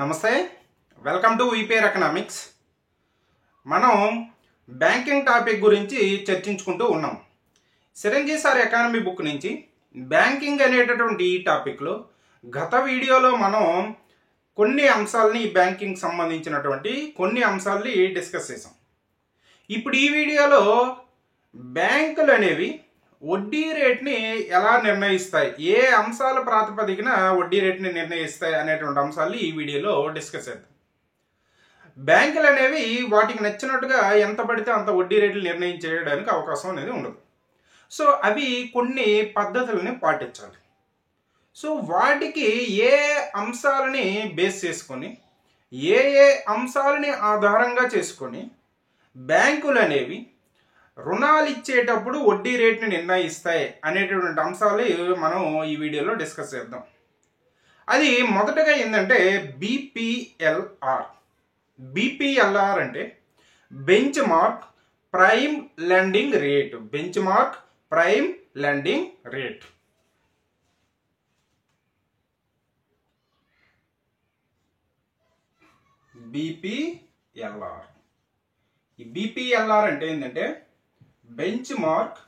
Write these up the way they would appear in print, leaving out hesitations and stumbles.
నమస్తే, welcome to VPR economics. మనం banking topic గురించి చర్చించుకుంటూ ఉన్నాం. చిరంజీవి సార్ ఎకానమీ బుక్ నుంచి బ్యాంకింగ్ అనేటటువంటి ఈ టాపిక్లో గత వీడియోలో మనం కొన్ని అంశాలని బ్యాంకింగ్ సంబంధించినటువంటి కొన్ని అంశాలని డిస్కస్ చేసాం. ఇప్పుడు ఈ వీడియోలో బ్యాంకులు అనేవి వడ్డీ రేట్ని ఎలా నిర్ణయిస్తాయి, ఏ అంశాల ప్రాతిపదికన వడ్డీ రేట్ని నిర్ణయిస్తాయి అనేటువంటి అంశాలు ఈ వీడియోలో డిస్కస్ చేద్దాం. బ్యాంకులు అనేవి వాటికి నచ్చినట్టుగా ఎంత పడితే అంత వడ్డీ రేట్లు నిర్ణయించేయడానికి అవకాశం అనేది ఉండదు. సో అవి కొన్ని పద్ధతులని పాటించాలి. సో వాటికి ఏ అంశాలని బేస్ చేసుకొని ఏ అంశాలని ఆధారంగా చేసుకొని బ్యాంకులు అనేవి రుణాలు ఇచ్చేటప్పుడు వడ్డీ రేట్ని నిర్ణయిస్తాయి అనేటటువంటి అంశాలు మనం ఈ వీడియోలో డిస్కస్ చేద్దాం. అది మొదటగా ఏంటంటే బీపీఎల్ఆర్ అంటే benchmark prime lending rate. Benchmark prime lending rate. BPLR. ఈ బీపీఎల్ఆర్ అంటే ఏంటంటే benchmark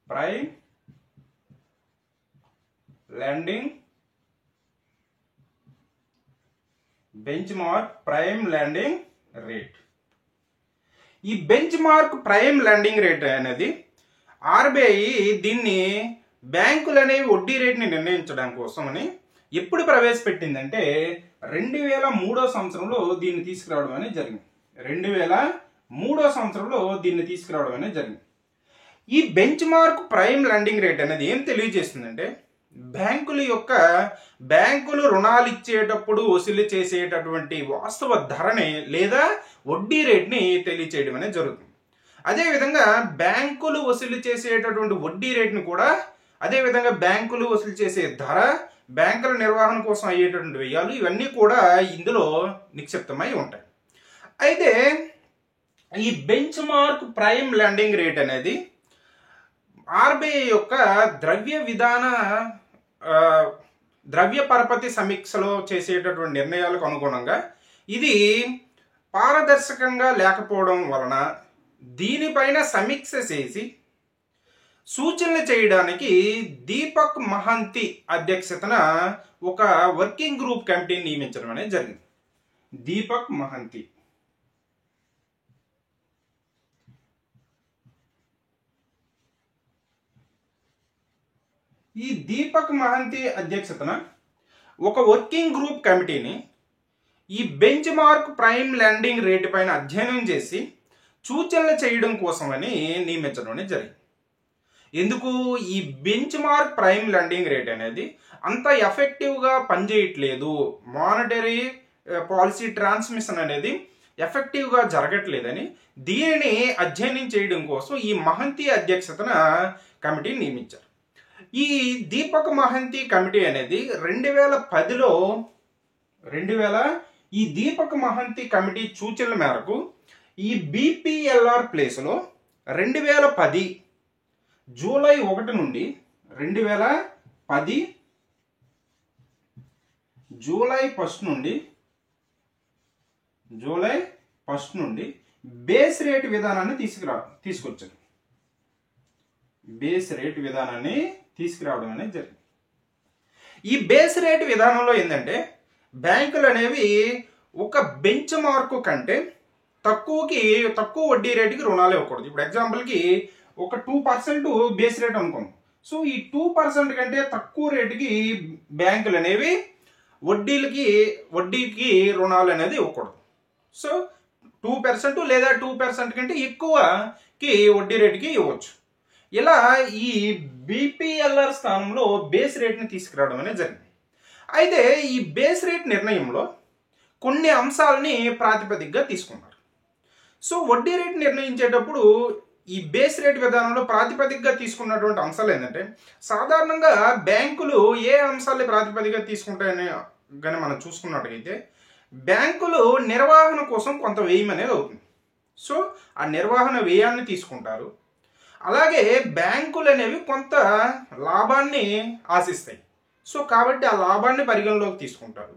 prime lending rate. ఈ benchmark prime lending rate అనేది ఆర్బీఐ దీన్ని బ్యాంకులు అనేవి వడ్డీ రేట్ని నిర్ణయించడం కోసమని ఎప్పుడు ప్రవేశపెట్టిందంటే 2003 సంవత్సరంలో దీన్ని తీసుకురావడం అనేది జరిగింది. 2003 సంవత్సరంలో దీన్ని తీసుకురావడం అనేది జరిగింది. ఈ benchmark prime lending rate అనేది ఏం తెలియజేస్తుందంటే బ్యాంకులు రుణాలు ఇచ్చేటప్పుడు వసూలు చేసేటటువంటి వాస్తవ ధరని లేదా వడ్డీ రేట్ని తెలియచేయడం అనేది జరుగుతుంది. అదేవిధంగా బ్యాంకులు వసూలు చేసేటటువంటి వడ్డీ రేట్ని కూడా అదేవిధంగా బ్యాంకులు వసూలు చేసే ధర, బ్యాంకుల నిర్వహణ కోసం అయ్యేటటువంటి వ్యయాలు ఇవన్నీ కూడా ఇందులో నిక్షిప్తమై ఉంటాయి. అయితే ఈ benchmark prime lending rate అనేది ఆర్బీఐ యొక్క ద్రవ్య పరపతి సమీక్షలో చేసేటటువంటి నిర్ణయాలకు అనుగుణంగా ఇది పారదర్శకంగా లేకపోవడం వలన దీనిపైన సమీక్ష చేసి సూచనలు చేయడానికి దీపక్ మహంతి అధ్యక్షతన ఒక వర్కింగ్ గ్రూప్ కమిటీని నియమించడం అనేది జరిగింది. దీపక్ మహంతి. ఈ దీపక్ మహంతి అధ్యక్షతన ఒక వర్కింగ్ గ్రూప్ కమిటీని ఈ benchmark prime lending rate పైన అధ్యయనం చేసి సూచనలు చేయడం కోసమని నియమించడం అనేది జరిగింది. ఎందుకు? ఈ benchmark prime lending rate అనేది అంత ఎఫెక్టివ్గా పనిచేయట్లేదు, మానిటరీ పాలసీ ట్రాన్స్మిషన్ అనేది ఎఫెక్టివ్గా జరగట్లేదని దీనిని అధ్యయనం చేయడం కోసం ఈ మహంతి అధ్యక్షతన కమిటీని నియమించారు. ఈ దీపక్ మహంతి కమిటీ అనేది 2010లో ఈ దీపక్ మహంతి కమిటీ సూచనల మేరకు ఈ బీపీఎల్ఆర్ ప్లేస్లో 2010 జూలై 1 నుండి 2010 జూలై 1 నుండి బేస్ రేట్ విధానాన్ని తీసుకొచ్చారు. బేస్ రేట్ విధానాన్ని తీసుకురావడం అనేది జరిగింది. ఈ బేస్ రేట్ విధానంలో ఏంటంటే బ్యాంకులు అనేవి ఒక బెంచ్ మార్కు కంటే తక్కువ వడ్డీ రేటుకి రుణాలు ఇవ్వకూడదు. ఇప్పుడు ఎగ్జాంపుల్కి ఒక 2% బేస్ రేట్ అనుకోండి. సో ఈ 2% కంటే తక్కువ రేటుకి బ్యాంకులు అనేవి వడ్డీకి రుణాలు అనేది ఇవ్వకూడదు. సో 2% లేదా 2% కంటే ఎక్కువకి వడ్డీ రేటుకి ఇవ్వచ్చు. ఇలా ఈ బీపీఎల్ఆర్ స్థానంలో బేస్ రేట్ని తీసుకురావడం అనేది జరిగింది. అయితే ఈ బేస్ రేట్ నిర్ణయంలో కొన్ని అంశాలని ప్రాతిపదికగా తీసుకున్నారు. సో వడ్డీ రేట్ నిర్ణయించేటప్పుడు ఈ బేస్ రేట్ విధానంలో ప్రాతిపదికగా తీసుకున్నటువంటి అంశాలు ఏంటంటే సాధారణంగా బ్యాంకులు ఏ అంశాలని ప్రాతిపదికగా తీసుకుంటాయని కానీ మనం చూసుకున్నట్టయితే బ్యాంకులు నిర్వహణ కోసం కొంత వ్యయం అనేది అవుతుంది. సో ఆ నిర్వహణ వ్యయాన్ని తీసుకుంటారు. అలాగే బ్యాంకులు అనేవి కొంత లాభాన్ని ఆశిస్తాయి. సో కాబట్టి ఆ లాభాన్ని పరిగణలోకి తీసుకుంటారు.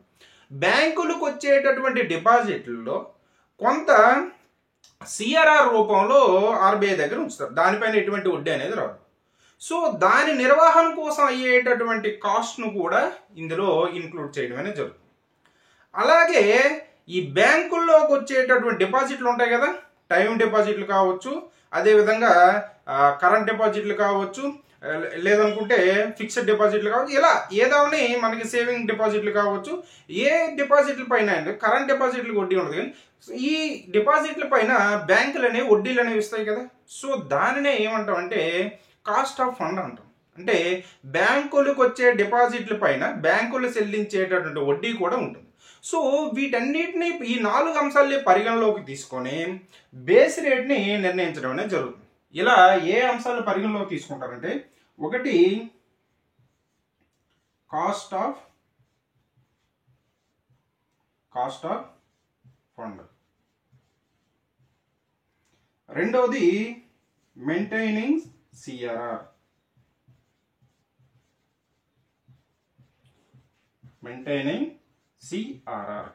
బ్యాంకులకు వచ్చేటటువంటి డిపాజిట్లలో కొంత సిఆర్ఆర్ రూపంలో ఆర్బీఐ దగ్గర ఉంచుతారు. దానిపైన ఎటువంటి వడ్డీ అనేది రాదు. సో దాని నిర్వహణ కోసం అయ్యేటటువంటి కాస్ట్ను కూడా ఇందులో ఇంక్లూడ్ చేయడం అనేది జరుగుతుంది. అలాగే ఈ బ్యాంకుల్లోకి వచ్చేటటువంటి డిపాజిట్లు ఉంటాయి కదా, టైం డిపాజిట్లు కావచ్చు, అదేవిధంగా కరెంట్ డిపాజిట్లు కావచ్చు, లేదనుకుంటే ఫిక్స్డ్ డిపాజిట్లు కావచ్చు, ఇలా ఏదోని మనకి సేవింగ్ డిపాజిట్లు కావచ్చు. ఏ డిపాజిట్ల పైన కరెంట్ డిపాజిట్లకు వడ్డీ ఉండదు, కానీ ఈ డిపాజిట్ల పైన బ్యాంకులు అనేవి వడ్డీలు అనేవి ఇస్తాయి కదా. సో దానినే ఏమంటామంటే కాస్ట్ ఆఫ్ ఫండ్ అంటాం. అంటే బ్యాంకులకు వచ్చే డిపాజిట్ల పైన బ్యాంకులు చెల్లించేటటువంటి వడ్డీ కూడా ఉంటుంది. సో వీటన్నిటిని ఈ 4 అంశాలని పరిగణలోకి తీసుకొని బేస్ రేట్ని నిర్ణయించడం అనేది జరుగుతుంది. ఇలా ఏ అంశాలను పరిగణలోకి తీసుకుంటారంటే, ఒకటి కాస్ట్ ఆఫ్ ఫండ్, రెండవది maintaining CRR,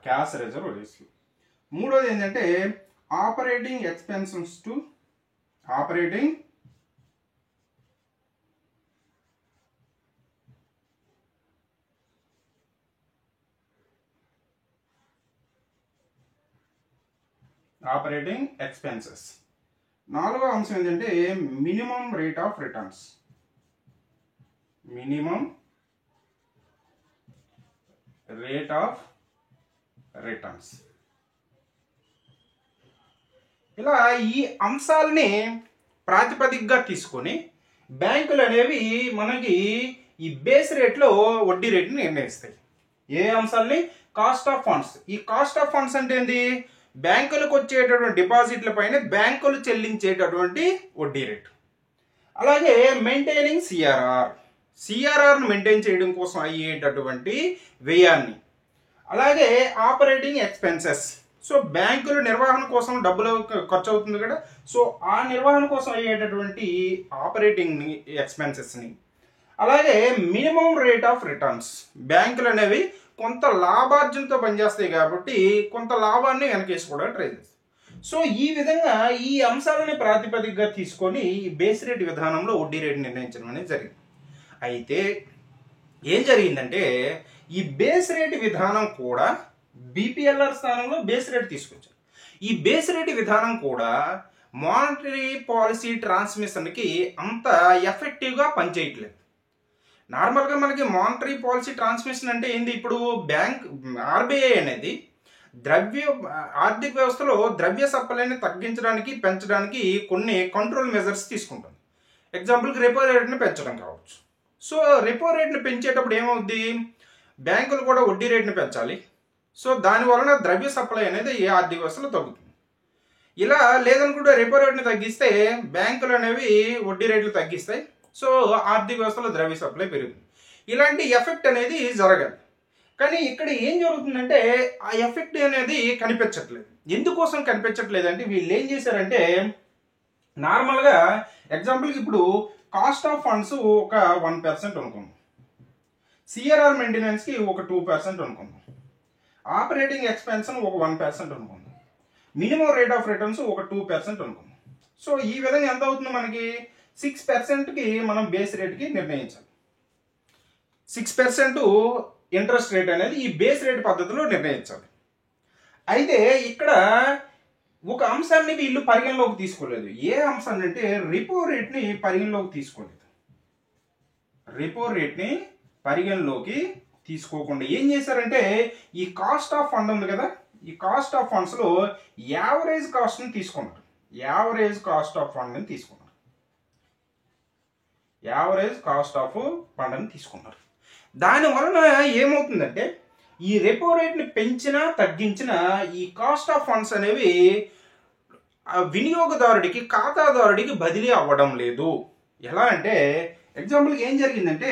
cash reserve ratio. మూడోది ఏంటంటే operating expenses to operating expenses. నాలుగో అంశం ఏంటంటే మినిమం రేట్ ఆఫ్ రిటర్న్స్, ఇలా ఈ అంశాలని ప్రాతిపదికగా తీసుకొని బ్యాంకులు అనేవి మనకి ఈ బేస్ రేట్లో వడ్డీ రేటుని నిర్ణయిస్తాయి. ఏ అంశాలని? Cost of funds. ఈ కాస్ట్ ఆఫ్ ఫండ్స్ అంటే ఏంటి? బ్యాంకులకు వచ్చేటటువంటి డిపాజిట్ల పైన బ్యాంకులు చెల్లించేటటువంటి వడ్డీ రేటు. అలాగే మెయింటైనింగ్ సిఆర్ఆర్ను మెయింటైన్ చేయడం కోసం అయ్యేటటువంటి వ్యయాన్ని. అలాగే ఆపరేటింగ్ ఎక్స్పెన్సెస్. సో బ్యాంకుల నిర్వహణ కోసం డబ్బులు ఖర్చు అవుతుంది కదా, సో ఆ నిర్వహణ కోసం అయ్యేటటువంటి ఆపరేటింగ్ ఎక్స్పెన్సెస్ని. అలాగే మినిమం రేట్ ఆఫ్ రిటర్న్స్. బ్యాంకులు అనేవి కొంత లాభార్జనతో పనిచేస్తాయి కాబట్టి కొంత లాభాన్ని వెనకేసుకోవడానికి ట్రై చేస్తాయి. సో ఈ విధంగా ఈ అంశాలని ప్రాతిపదికగా తీసుకొని బేస్ రేట్ విధానంలో వడ్డీ రేటు నిర్ణయించడం అనేది జరిగింది. అయితే ఏం జరిగిందంటే ఈ బేస్ రేట్ విధానం కూడా బీపీఎల్ఆర్ స్థానంలో బేస్ రేట్ తీసుకొచ్చారు. ఈ బేస్ రేట్ విధానం కూడా మానిటరీ పాలసీ ట్రాన్స్మిషన్కి అంత ఎఫెక్టివ్గా పనిచేయట్లేదు. నార్మల్గా మనకి మానిటరీ పాలసీ ట్రాన్స్మిషన్ అంటే ఏంది? ఇప్పుడు ఆర్బీఐ అనేది ఆర్థిక వ్యవస్థలో ద్రవ్య సప్లైని తగ్గించడానికి పెంచడానికి కొన్ని కంట్రోల్ మెజర్స్ తీసుకుంటుంది. ఎగ్జాంపుల్కి రెపో రేట్ని పెంచడం కావచ్చు. సో రెపో రేట్ని పెంచేటప్పుడు ఏమవుద్ది? బ్యాంకులు కూడా వడ్డీ రేట్ని పెంచాలి. సో దాని వలన ద్రవ్య సప్లై అనేది ఏ ఆర్థిక వ్యవస్థలో తగ్గుతుంది. ఇలా లేదనుకుంటే రెపో రేట్ని తగ్గిస్తే బ్యాంకులు అనేవి వడ్డీ రేట్లు తగ్గిస్తాయి. సో ఆర్థిక వ్యవస్థలో ద్రవ్య సప్లై పెరుగుతుంది. ఇలాంటి ఎఫెక్ట్ అనేది జరగాలి. కానీ ఇక్కడ ఏం జరుగుతుందంటే ఆ ఎఫెక్ట్ అనేది కనిపించట్లేదు. ఎందుకోసం కనిపించట్లేదు అంటే వీళ్ళు ఏం చేశారంటే, నార్మల్గా ఎగ్జాంపుల్కి ఇప్పుడు కాస్ట్ ఆఫ్ ఫండ్స్ ఒక 1% అనుకుందాం, సిఆర్ఆర్ మెయింటెనెన్స్కి ఒక 2% అనుకుందాం, ఆపరేటింగ్ ఎక్స్పెన్స్ ఒక 1% అనుకుందాం, మినిమం రేట్ ఆఫ్ రిటర్న్స్ ఒక 2% అనుకుందాం. సో ఈ విధంగా ఎంత అవుతుంది? మనకి 6%కి మనం బేస్ రేట్కి నిర్ణయించాలి. 6% ఇంట్రెస్ట్ రేట్ అనేది ఈ బేస్ రేట్ పద్ధతిలో నిర్ణయించాలి. అయితే ఇక్కడ ఒక అంశాన్ని వీళ్ళు పరిగణలోకి తీసుకోలేదు. ఏ అంశాన్ని అంటే రెపో రేట్ని పరిగణలోకి తీసుకోలేదు. రెపో రేట్ని పరిగణలోకి తీసుకోకుండా ఏం చేశారంటే ఈ కాస్ట్ ఆఫ్ ఫండ్ ఉంది కదా, ఈ కాస్ట్ ఆఫ్ ఫండ్స్లో యావరేజ్ కాస్ట్ని తీసుకున్నారు. యావరేజ్ కాస్ట్ ఆఫ్ ఫండ్ని తీసుకున్నారు. దాని వలన ఏమవుతుందంటే ఈ రెపో రేట్ని పెంచినా తగ్గించినా ఈ కాస్ట్ ఆఫ్ ఫండ్స్ అనేవి వినియోగదారుడికి ఖాతాదారుడికి బదిలీ అవ్వడం లేదు. ఎలా అంటే ఎగ్జాంపుల్కి ఏం జరిగిందంటే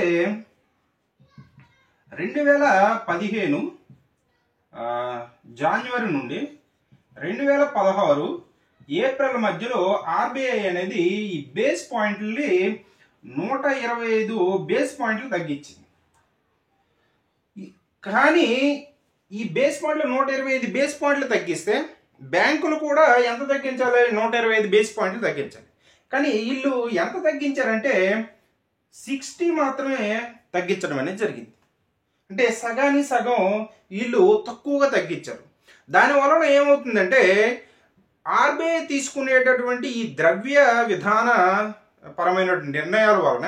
2015 జనవరి నుండి 2016 ఏప్రిల్ మధ్యలో ఆర్బీఐ అనేది ఈ బేస్ పాయింట్లని 125 బేస్ పాయింట్లు తగ్గించింది. కానీ ఈ బేస్ పాయింట్లు 125 బేస్ పాయింట్లు తగ్గిస్తే బ్యాంకులు కూడా ఎంత తగ్గించాలి? 125 బేస్ పాయింట్లు తగ్గించాలి. కానీ వీళ్ళు ఎంత తగ్గించారంటే 60 మాత్రమే తగ్గించడం అనేది జరిగింది. అంటే సగానికి సగం వీళ్ళు తక్కువగా తగ్గించారు. దాని వలన ఏమవుతుందంటే ఆర్బీఐ తీసుకునేటటువంటి ఈ ద్రవ్య విధాన పరమైన నిర్ణయాల వలన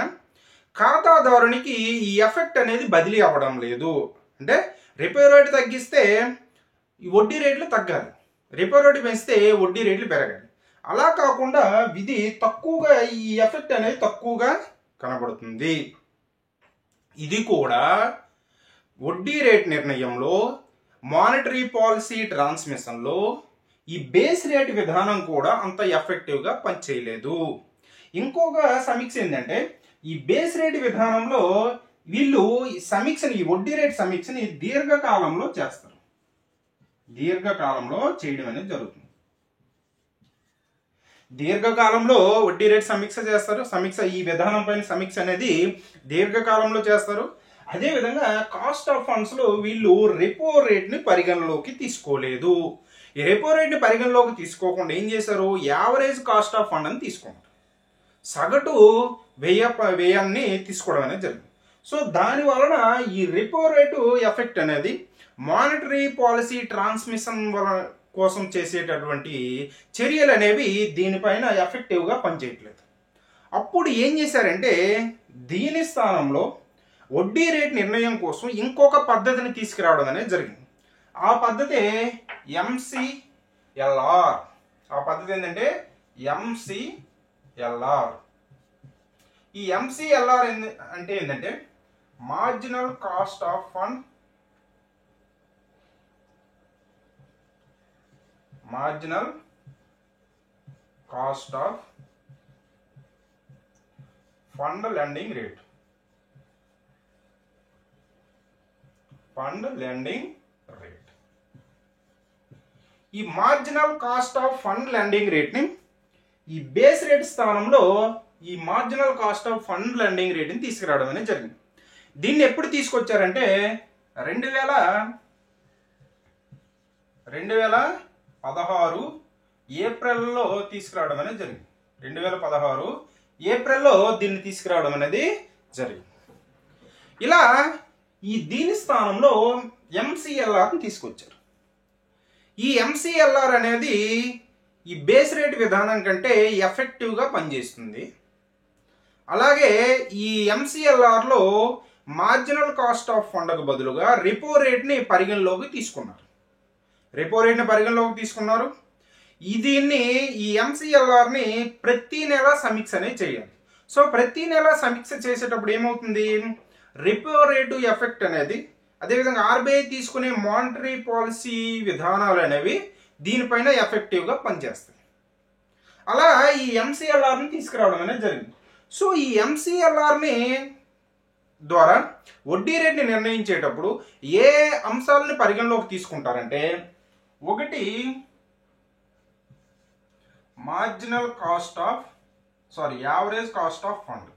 ఖాతాదారునికి ఈ ఎఫెక్ట్ అనేది బదిలీ అవ్వడం లేదు. అంటే రెపో రేటు తగ్గిస్తే ఈ వడ్డీ రేట్లు తగ్గాలి, రెపో రేటు పెంచితే వడ్డీ రేట్లు పెరగాలి. అలా కాకుండా ఇది తక్కువగా ఈ ఎఫెక్ట్ అనేది తక్కువగా కనబడుతుంది. ఇది కూడా వడ్డీ రేట్ నిర్ణయంలో, మానిటరీ పాలసీ ట్రాన్స్మిషన్లో ఈ బేస్ రేట్ విధానం కూడా అంత ఎఫెక్టివ్గా పనిచేయలేదు. ఇంకొక సమీక్ష ఏంటంటే ఈ బేస్ రేట్ విధానంలో వీళ్ళు ఈ సమీక్షని, ఈ వడ్డీ రేట్ సమీక్షని దీర్ఘకాలంలో చేస్తారు. దీర్ఘకాలంలో చేయడం అనేది జరుగుతుంది. దీర్ఘకాలంలో వడ్డీ రేట్ సమీక్ష చేస్తారు. సమీక్ష ఈ విధానం పైన సమీక్ష అనేది దీర్ఘకాలంలో చేస్తారు. అదేవిధంగా కాస్ట్ ఆఫ్ ఫండ్స్లో వీళ్ళు రెపో రేట్ని పరిగణలోకి తీసుకోలేదు. ఈ రెపో రేట్ని పరిగణలోకి తీసుకోకుండా ఏం చేశారు? యావరేజ్ కాస్ట్ ఆఫ్ ఫండ్ అని తీసుకుంటారు. సగటు వ్యయాన్ని తీసుకోవడం అనేది జరిగింది. సో దాని వలన ఈ రెపో రేటు ఎఫెక్ట్ అనేది మానిటరీ పాలసీ ట్రాన్స్మిషన్ కోసం చేసేటటువంటి చర్యలు అనేవి దీనిపైన ఎఫెక్టివ్గా పనిచేయట్లేదు. అప్పుడు ఏం చేశారంటే దీని స్థానంలో వడ్డీ రేట్ నిర్ణయం కోసం ఇంకొక పద్ధతిని తీసుకురావడం అనేది జరిగింది. ఆ పద్ధతి MCLR. ఆ పద్ధతి ఏంటంటే MCLR. ఈ MCLR అంటే ఏంటంటే marginal cost of fund, marginal cost of fund lending rate, fund lending rate. ఈ marginal cost of fund lending రేట్ని ఈ బేస్ రేట్ స్థానంలో ఈ marginal cost of fund lending రేట్ని తీసుకురావడం అనేది జరిగింది. దీన్ని ఎప్పుడు తీసుకొచ్చారంటే 2016 ఏప్రిల్లో తీసుకురావడం అనేది జరిగింది. 2016 ఏప్రిల్లో దీన్ని తీసుకురావడం అనేది జరిగింది. ఇలా దీని స్థానంలో MCLRని తీసుకొచ్చారు. ఈ MCLR అనేది ఈ బేస్ రేట్ విధానం కంటే ఎఫెక్టివ్గా పనిచేస్తుంది. అలాగే ఈ MCLRలో మార్జినల్ కాస్ట్ ఆఫ్ ఫండ్కు బదులుగా రెపో రేట్ని పరిగణలోకి తీసుకున్నారు. రెపో రేట్ని పరిగణలోకి తీసుకున్నారు. దీన్ని ఈ MCLRని ప్రతి నెల సమీక్ష అనేది చేయాలి. సో ప్రతి నెల సమీక్ష చేసేటప్పుడు ఏమవుతుంది? రెపో రేటు ఎఫెక్ట్ అనేది, అదేవిధంగా ఆర్బీఐ తీసుకునే మానిటరీ పాలసీ విధానాలు అనేవి దీనిపైన ఎఫెక్టివ్గా పనిచేస్తాయి. అలా ఈ MCLRని తీసుకురావడం అనేది జరిగింది. సో ఈ MCLRని ద్వారా వడ్డీ రేట్ని నిర్ణయించేటప్పుడు ఏ అంశాలని పరిగణలోకి తీసుకుంటారంటే, ఒకటి marginal cost of average cost of fund,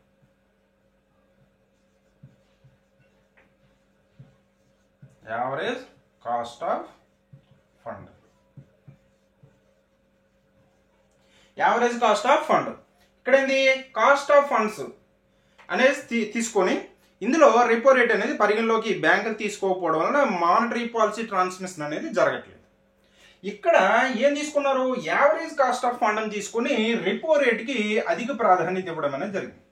average cost of fund, average cost of fund. ఇక్కడ ఏంది? కాస్ట్ ఆఫ్ ఫండ్స్ అనేది తీసుకొని ఇందులో రెపో రేట్ అనేది పరిగణలోకి బ్యాంకులు తీసుకోకపోవడం వలన మానిటరీ పాలసీ ట్రాన్స్మిషన్ అనేది జరగట్లేదు. ఇక్కడ ఏం తీసుకున్నారు? యావరేజ్ కాస్ట్ ఆఫ్ ఫండ్ అని తీసుకుని రెపో రేట్కి అధిక ప్రాధాన్యత ఇవ్వడం అనేది జరిగింది.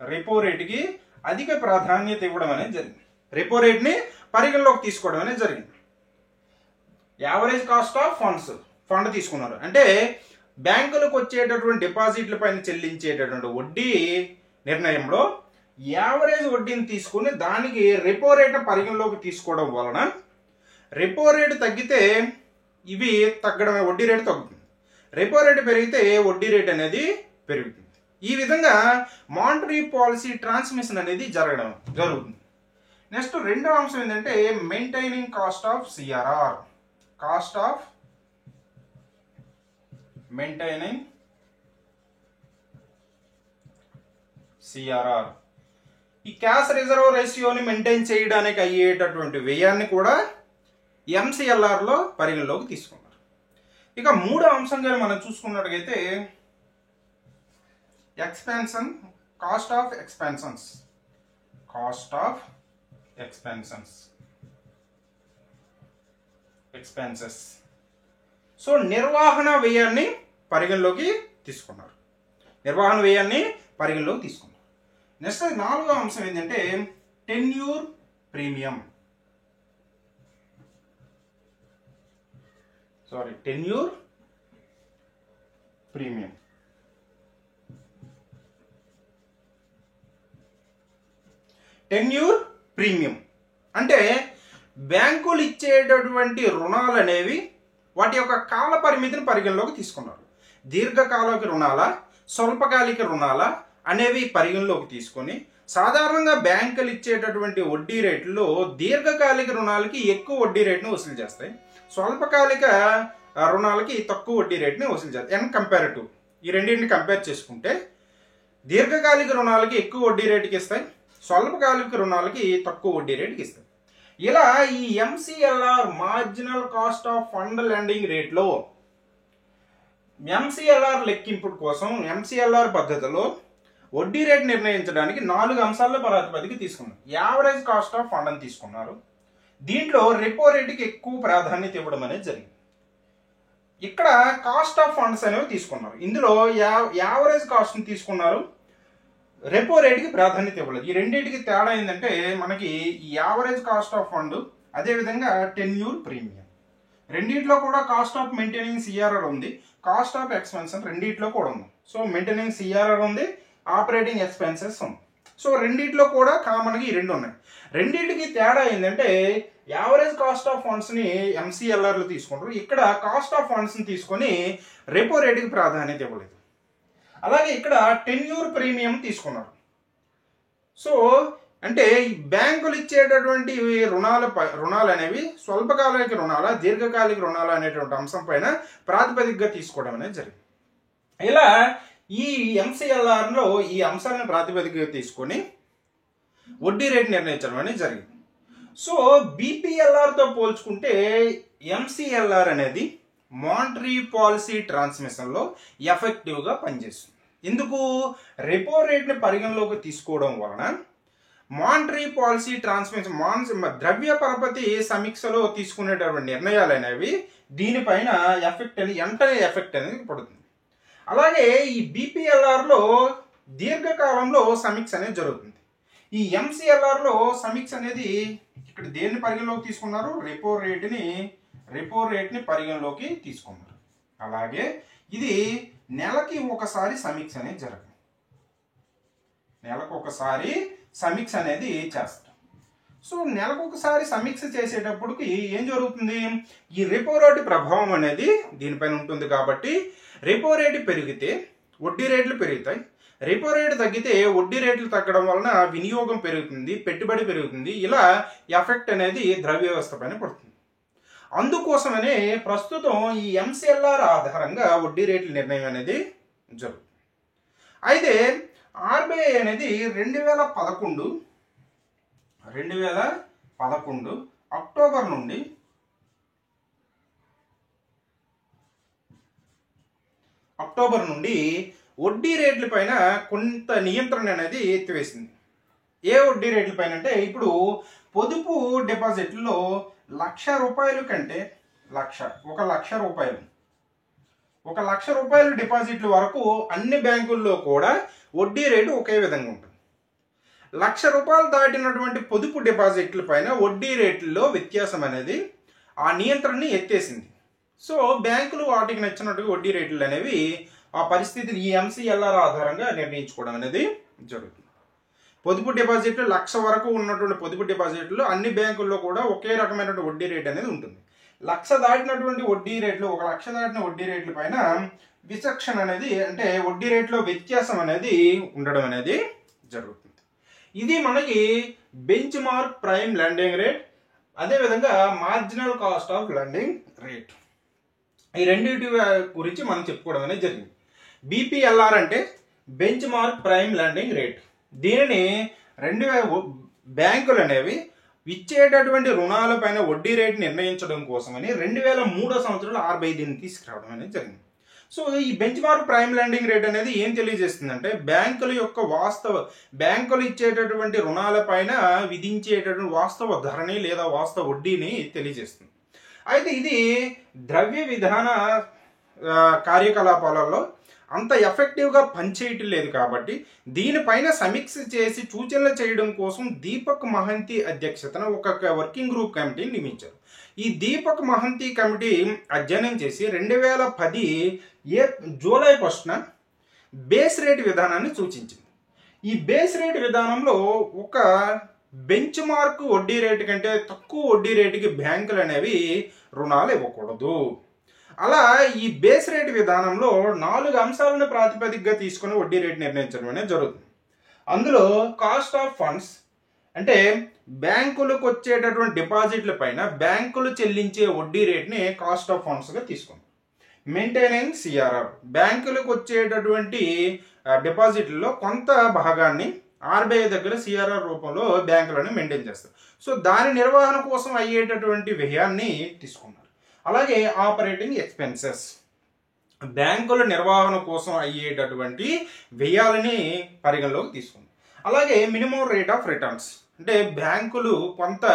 రెపో రేట్కి అధిక ప్రాధాన్యత ఇవ్వడం అనేది జరిగింది. రెపో రేట్ని పరిగణలోకి తీసుకోవడం అనేది జరిగింది. యావరేజ్ కాస్ట్ ఆఫ్ ఫండ్ తీసుకున్నారు. అంటే బ్యాంకులకు వచ్చేటటువంటి డిపాజిట్ల పైన చెల్లించేటటువంటి వడ్డీ నిర్ణయంలో యావరేజ్ వడ్డీని తీసుకుని దానికి రెపో రేట్ను పరిగణలోకి తీసుకోవడం వలన రెపో రేటు తగ్గితే ఇవి తగ్గడమే, వడ్డీ రేటు తగ్గుతుంది. రెపో రేటు పెరిగితే వడ్డీ రేట్ అనేది పెరుగుతుంది. ఈ విధంగా మానిటరీ పాలసీ ట్రాన్స్మిషన్ అనేది జరుగుతుంది. నెక్స్ట్ రెండో అంశం ఏంటంటే maintaining cost of CRR, cost of maintaining CRR. ఈ క్యాష్ రిజర్వ్ రేషియోని మెయింటైన్ చేయడానికి అయ్యేటటువంటి వ్యయాన్ని కూడా ఎంసీఎల్ఆర్లో పరిగణలోకి తీసుకున్నారు. ఇక మూడో అంశంగా మనం చూసుకున్నట్లయితే expansion, cost of expansions. So నిర్వహణ వ్యయాన్ని పరిగణలోకి తీసుకున్నారు. నెక్స్ట్ నాలుగో అంశం ఏంటంటే టెన్యూర్ ప్రీమియం. టెన్యూర్ ప్రీమియం అంటే బ్యాంకులు ఇచ్చేటటువంటి రుణాలు అనేవి వాటి యొక్క కాల పరిమితిని పరిగణలోకి తీసుకున్నారు. దీర్ఘకాలిక రుణాల, స్వల్పకాలిక రుణాల అనేవి పరిగణలోకి తీసుకొని సాధారణంగా బ్యాంకులు ఇచ్చేటటువంటి వడ్డీ రేట్లలో దీర్ఘకాలిక రుణాలకి ఎక్కువ వడ్డీ రేటును వసూలు చేస్తాయి, స్వల్పకాలిక రుణాలకి తక్కువ వడ్డీ రేటుని వసూలు చేస్తాయి. అండ్ కంపారిటివ్ ఈ రెండింటిని కంపేర్ చేసుకుంటే దీర్ఘకాలిక రుణాలకి ఎక్కువ వడ్డీ రేటుకి ఇస్తాయి, స్వల్పకాలిక రుణాలకి తక్కువ వడ్డీ రేటుకి ఇస్తాయి. ఇలా ఈ MCLR marginal cost of fund lending రేట్లో ఎంసీఎల్ఆర్ లెక్కింపు కోసం ఎంసీఎల్ఆర్ పద్ధతిలో వడ్డీ రేటు నిర్ణయించడానికి 4 అంశాల్లో ప్రాతిపదిక తీసుకున్నారు. యావరేజ్ కాస్ట్ ఆఫ్ ఫండ్ అని తీసుకున్నారు. దీంట్లో రెపో రేటుకి ఎక్కువ ప్రాధాన్యత ఇవ్వడం అనేది జరిగింది. ఇక్కడ కాస్ట్ ఆఫ్ ఫండ్స్ అనేవి తీసుకున్నారు. ఇందులో యావరేజ్ కాస్ట్ని తీసుకున్నారు, రెపో రేటుకి ప్రాధాన్యత ఇవ్వలేదు. ఈ రెండింటికి తేడా ఏంటంటే మనకి యావరేజ్ కాస్ట్ ఆఫ్ ఫండ్, అదేవిధంగా టెన్యూర్ ప్రీమియం. రెండింటిలో కూడా కాస్ట్ ఆఫ్ మెయింటైనింగ్ సిఆర్ఆర్ ఉంది, కాస్ట్ ఆఫ్ ఎక్స్పెన్షన్ రెండింటిలో కూడా ఉంది. సో మెయింటైనింగ్ సిఆర్ఆర్ ఉంది, ఆపరేటింగ్ ఎక్స్పెన్సెస్ ఉంది. సో రెండింటిలో కూడా కామన్గా ఈ రెండు ఉన్నాయి. రెండింటికి తేడా ఏంటంటే యావరేజ్ కాస్ట్ ఆఫ్ ఫండ్స్ని ఎంసీఎల్ఆర్లు తీసుకుంటారు, ఇక్కడ కాస్ట్ ఆఫ్ ఫండ్స్ని తీసుకొని రెపో రేటుకి ప్రాధాన్యత ఇవ్వలేదు. అలాగే ఇక్కడ టెన్యూర్ ప్రీమియం తీసుకున్నారు. సో అంటే బ్యాంకులు ఇచ్చేటటువంటి రుణాలు అనేవి స్వల్పకాలిక రుణాల, దీర్ఘకాలిక రుణాల అనేటువంటి అంశం పైన ప్రాతిపదికగా తీసుకోవడం అనేది జరిగింది. ఇలా ఈ ఎంసీఎల్ఆర్లో ఈ అంశాలను ప్రాతిపదికగా తీసుకొని వడ్డీ రేటు నిర్ణయించడం అనేది జరిగింది. సో బీపీఎల్ఆర్తో పోల్చుకుంటే ఎంసీఎల్ఆర్ అనేది మానిటరీ పాలసీ ట్రాన్స్మిషన్లో ఎఫెక్టివ్గా పనిచేస్తుంది. ఎందుకు? రెపో రేట్ని పరిగణలోకి తీసుకోవడం వలన మానిటరీ పాలసీ ట్రాన్స్మిషన్ ద్రవ్య పరపతి సమీక్షలో తీసుకునేటటువంటి నిర్ణయాలు అనేవి దీనిపైన వెంటనే ఎఫెక్ట్ అనేది పడుతుంది. అలాగే ఈ బీపీఎల్ఆర్లో దీర్ఘకాలంలో సమీక్ష అనేది జరుగుతుంది. ఈ ఎంసీఎల్ఆర్లో సమీక్ష అనేది ఇక్కడ దేన్ని పరిగణలోకి తీసుకున్నారు? రెపో రేట్ని పరిగణలోకి తీసుకున్నారు. అలాగే ఇది నెలకి ఒకసారి సమీక్ష అనేది జరగదు, నెలకు ఒకసారి సమీక్ష అనేది చేస్తారు. సో నెలకు ఒకసారి సమీక్ష చేసేటప్పటికి ఏం జరుగుతుంది? ఈ రెపో రేటు ప్రభావం అనేది దీనిపైన ఉంటుంది. కాబట్టి రెపో రేటు పెరిగితే వడ్డీ రేట్లు పెరుగుతాయి, రెపో రేటు తగ్గితే వడ్డీ రేట్లు తగ్గడం వలన వినియోగం పెరుగుతుంది, పెట్టుబడి పెరుగుతుంది. ఇలా ఎఫెక్ట్ అనేది ద్రవ్య వ్యవస్థ పైన పడుతుంది. అందుకోసమనే ప్రస్తుతం ఈ ఎంసీఎల్ఆర్ ఆధారంగా వడ్డీ రేట్ల నిర్ణయం అనేది జరుగుతుంది. అయితే ఆర్బీఐ అనేది 2011 అక్టోబర్ నుండి వడ్డీ రేట్ల పైన కొంత నియంత్రణ అనేది ఎత్తివేసింది. ఏ వడ్డీ రేట్ల పైన అంటే ఇప్పుడు పొదుపు డిపాజిట్లో ₹1,00,000 కంటే ₹1,00,000 డిపాజిట్ల వరకు అన్ని బ్యాంకుల్లో కూడా వడ్డీ రేటు ఒకే విధంగా ఉంటుంది. ₹1,00,000 దాటినటువంటి పొదుపు డిపాజిట్ల పైన వడ్డీ రేట్లలో వ్యత్యాసం అనేది ఆ నియంత్రణని ఎత్తేసింది. సో బ్యాంకులు వాటికి నచ్చినట్టుగా వడ్డీ రేట్లు అనేవి ఆ పరిస్థితిని ఈ ఎంసీఎల్ఆర్ ఆధారంగా నిర్ణయించుకోవడం అనేది జరుగుతుంది. పొదుపు డిపాజిట్లు 1,00,000 వరకు ఉన్నటువంటి పొదుపు డిపాజిట్లు అన్ని బ్యాంకుల్లో కూడా ఒకే రకమైనటువంటి వడ్డీ రేట్ అనేది ఉంటుంది. 1,00,000 దాటినటువంటి వడ్డీ రేట్లు, 1,00,000 దాటిన వడ్డీ రేట్ల పైన విచక్షణ అనేది అంటే వడ్డీ రేట్లో వ్యత్యాసం అనేది ఉండడం అనేది జరుగుతుంది. ఇది మనకి benchmark prime lending rate, అదేవిధంగా marginal cost of lending rate. ఈ రెండింటి గురించి మనం చెప్పుకోవడం అనేది జరిగింది. బీపీఎల్ఆర్ అంటే benchmark prime lending rate. దీనిని బ్యాంకులు అనేవి ఇచ్చేటటువంటి రుణాలపైన వడ్డీ రేటు నిర్ణయించడం కోసమని 2003 సంవత్సరంలో RBI దీన్ని తీసుకురావడం అనేది జరిగింది. సో ఈ benchmark prime lending rate అనేది ఏం తెలియజేస్తుందంటే బ్యాంకులు ఇచ్చేటటువంటి రుణాలపైన విధించేటటువంటి వాస్తవ ధరని లేదా వాస్తవ వడ్డీని తెలియజేస్తుంది. అయితే ఇది ద్రవ్య విధాన కార్యకలాపాలలో అంత ఎఫెక్టివ్గా పనిచేయటం లేదు కాబట్టి దీనిపైన సమీక్ష చేసి సూచనలు చేయడం కోసం దీపక్ మహంతి అధ్యక్షతన ఒక వర్కింగ్ గ్రూప్ కమిటీని నియమించారు. ఈ దీపక్ మహంతి కమిటీ అధ్యయనం చేసి 2010 జూలై 1న బేస్ రేట్ విధానాన్ని సూచించింది. ఈ బేస్ రేట్ విధానంలో ఒక బెంచ్ మార్క్ వడ్డీ రేటు కంటే తక్కువ వడ్డీ రేటుకి బ్యాంకులు అనేవి రుణాలు ఇవ్వకూడదు. అలా ఈ బేస్ రేట్ విధానంలో 4 అంశాలను ప్రాతిపదికగా తీసుకుని వడ్డీ రేటు నిర్ణయించడం అనేది జరుగుతుంది. అందులో కాస్ట్ ఆఫ్ ఫండ్స్ అంటే బ్యాంకులకు వచ్చేటటువంటి డిపాజిట్ల పైన బ్యాంకులు చెల్లించే వడ్డీ రేట్ని కాస్ట్ ఆఫ్ ఫండ్స్గా తీసుకుంది. మెయింటైనింగ్ సిఆర్ఆర్ బ్యాంకులకు వచ్చేటటువంటి డిపాజిట్లలో కొంత భాగాన్ని RBI దగ్గర సిఆర్ఆర్ రూపంలో బ్యాంకులను మెయింటైన్ చేస్తారు. సో దాని నిర్వహణ కోసం అయ్యేటటువంటి వ్యయాన్ని తీసుకున్నారు. అలాగే ఆపరేటింగ్ ఎక్స్పెన్సెస్ బ్యాంకుల నిర్వహణ కోసం అయ్యేటటువంటి వ్యయాలని పరిగణలోకి తీసుకుంది. అలాగే మినిమం రేట్ ఆఫ్ రిటర్న్స్ అంటే బ్యాంకులు కొంత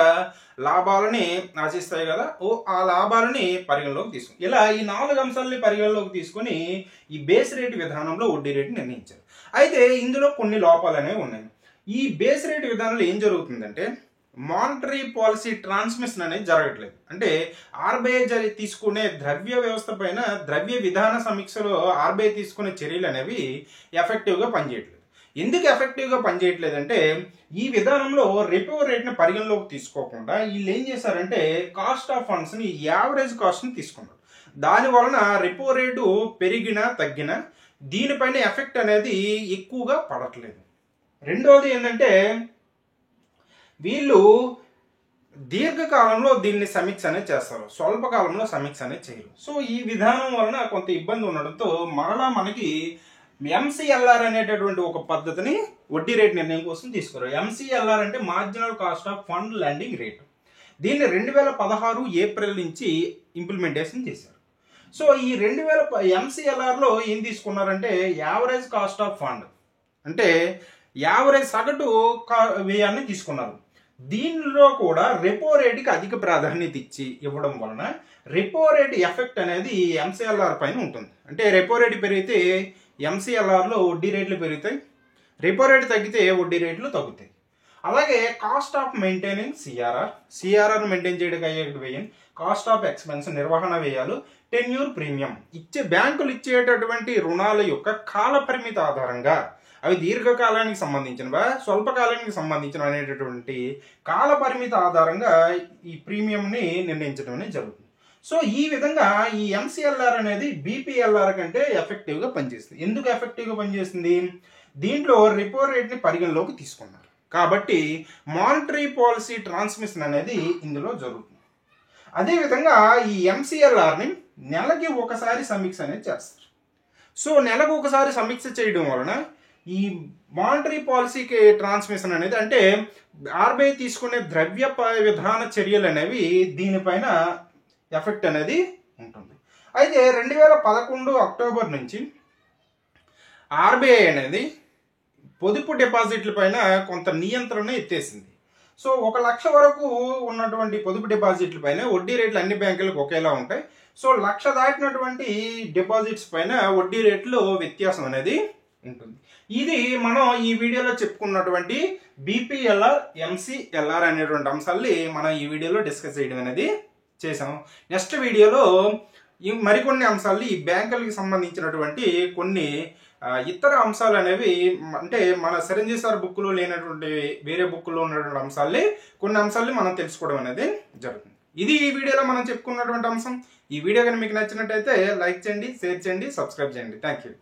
లాభాలని ఆశిస్తాయి కదా, ఆ లాభాలని పరిగణలోకి తీసుకుంది. ఇలా ఈ 4 అంశాలని పరిగణలోకి తీసుకుని ఈ బేస్ రేట్ విధానంలో వడ్డీ రేటు నిర్ణయించారు. అయితే ఇందులో కొన్ని లోపాలు అనేవి ఉన్నాయి. ఈ బేస్ రేట్ విధానంలో ఏం జరుగుతుందంటే మానిటరీ పాలసీ ట్రాన్స్మిషన్ అనేది జరగట్లేదు. అంటే RBI తీసుకునే ద్రవ్య వ్యవస్థ పైన ద్రవ్య విధాన సమీక్షలో RBI తీసుకునే చర్యలు అనేవి ఎఫెక్టివ్గా పనిచేయట్లేదు. ఎందుకు ఎఫెక్టివ్గా పనిచేయట్లేదంటే ఈ విధానంలో రెపో రేట్ని పరిగణలోకి తీసుకోకుండా వీళ్ళు ఏం చేశారంటే కాస్ట్ ఆఫ్ ఫండ్స్ని యావరేజ్ కాస్ట్ని తీసుకున్నారు. దాని వలన రెపో రేటు పెరిగినా తగ్గినా దీనిపైన ఎఫెక్ట్ అనేది ఎక్కువగా పడట్లేదు. రెండోది ఏంటంటే వీళ్ళు దీర్ఘకాలంలో దీన్ని సమీక్ష అనేది చేస్తారు, స్వల్పకాలంలో సమీక్ష అనేది చేయరు. సో ఈ విధానం వలన కొంత ఇబ్బంది ఉండడంతో మరలా మనకి MCLR అనేటటువంటి ఒక పద్ధతిని వడ్డీ రేట్ నిర్ణయం కోసం తీసుకున్నారు. MCLR అంటే marginal cost of fund lending rate. దీన్ని 2016 ఏప్రిల్ నుంచి ఇంప్లిమెంటేషన్ చేశారు. సో ఈ MCLRలో ఏం తీసుకున్నారంటే యావరేజ్ కాస్ట్ ఆఫ్ ఫండ్ అంటే యావరేజ్ సగటు వ్యయాన్ని తీసుకున్నారు. దీనిలో కూడా రెపో రేటుకి అధిక ప్రాధాన్యత ఇవ్వడం వలన రెపో రేట్ ఎఫెక్ట్ అనేది MCLR పైన ఉంటుంది. అంటే రెపో రేటు పెరిగితే MCLRలో వడ్డీ రేట్లు పెరుగుతాయి, రెపో రేటు తగ్గితే వడ్డీ రేట్లు తగ్గుతాయి. అలాగే cost of maintaining CRR maintain చేయడానికి అయ్యే వ్యయం, కాస్ట్ ఆఫ్ ఎక్స్పెన్స్ నిర్వహణ వ్యయాలు, టెన్యూర్ ప్రీమియం బ్యాంకులు ఇచ్చేటటువంటి రుణాల యొక్క కాల పరిమితి ఆధారంగా అవి దీర్ఘకాలానికి సంబంధించినవా స్వల్పకాలానికి సంబంధించిన అనేటటువంటి కాల పరిమితి ఆధారంగా ఈ ప్రీమియంని నిర్ణయించడం అనేది జరుగుతుంది. సో ఈ విధంగా ఈ MCLR అనేది BPLR కంటే ఎఫెక్టివ్గా పనిచేస్తుంది. ఎందుకు ఎఫెక్టివ్గా పనిచేస్తుంది? దీంట్లో రెపో రేట్ని పరిగణలోకి తీసుకున్నారు కాబట్టి మానిటరీ పాలసీ ట్రాన్స్మిషన్ అనేది ఇందులో జరుగుతుంది. అదేవిధంగా ఈ MCLRని నెలకి ఒకసారి సమీక్ష అనేది చేస్తారు. సో నెలకు ఒకసారి సమీక్ష చేయడం వలన ఈ మానిటరీ పాలసీకి ట్రాన్స్మిషన్ అనేది అంటే RBI తీసుకునే ద్రవ్య విధాన చర్యలు అనేవి దీనిపైన ఎఫెక్ట్ అనేది ఉంటుంది. అయితే 2011 అక్టోబర్ నుంచి RBI అనేది పొదుపు డిపాజిట్ల పైన కొంత నియంత్రణ ఎత్తేసింది. సో 1 లక్ష వరకు ఉన్నటువంటి పొదుపు డిపాజిట్ల పైన వడ్డీ రేట్లు అన్ని బ్యాంకులకు ఒకేలా ఉంటాయి. సో 1 లక్ష దాటినటువంటి డిపాజిట్స్ పైన వడ్డీ రేట్లు వ్యత్యాసం అనేది ఉంటుంది. ఇది మనం ఈ వీడియోలో చెప్పుకున్నటువంటి BPLR MCLR అనేటువంటి అంశాలని మనం ఈ వీడియోలో డిస్కస్ చేయడం అనేది చేసాం. నెక్స్ట్ వీడియోలో మరికొన్ని అంశాలు ఈ బ్యాంకులకి సంబంధించినటువంటి కొన్ని ఇతర అంశాలు అనేవి అంటే మన చిరంజీవి సార్ బుక్లో లేనటువంటి వేరే బుక్లో ఉన్నటువంటి అంశాలని కొన్ని అంశాలని మనం తెలుసుకోవడం అనేది జరుగుతుంది. ఇది ఈ వీడియోలో మనం చెప్పుకున్నటువంటి అంశం. ఈ వీడియో కనుక మీకు నచ్చినట్టయితే లైక్ చేయండి, షేర్ చేయండి, సబ్స్క్రైబ్ చేయండి. Thank you.